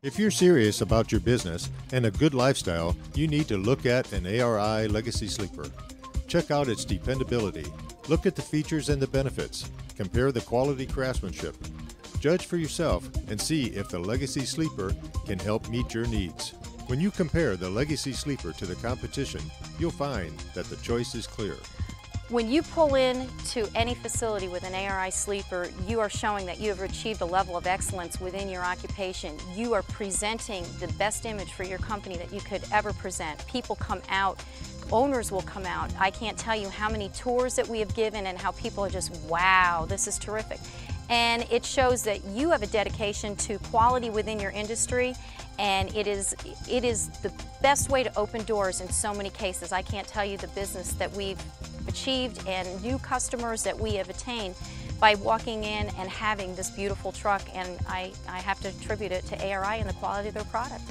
If you're serious about your business and a good lifestyle, you need to look at an ARI Legacy Sleeper. Check out its dependability. Look at the features and the benefits. Compare the quality craftsmanship. Judge for yourself and see if the Legacy Sleeper can help meet your needs. When you compare the Legacy Sleeper to the competition, you'll find that the choice is clear. When you pull in to any facility with an ARI sleeper, you are showing that you have achieved a level of excellence within your occupation. You are presenting the best image for your company that you could ever present. People come out, owners will come out. I can't tell you how many tours that we have given and how people are just, wow, this is terrific. And it shows that you have a dedication to quality within your industry, and it is the best way to open doors in so many cases. I can't tell you the business that we've achieved and new customers that we have attained by walking in and having this beautiful truck, and I have to attribute it to ARI and the quality of their product.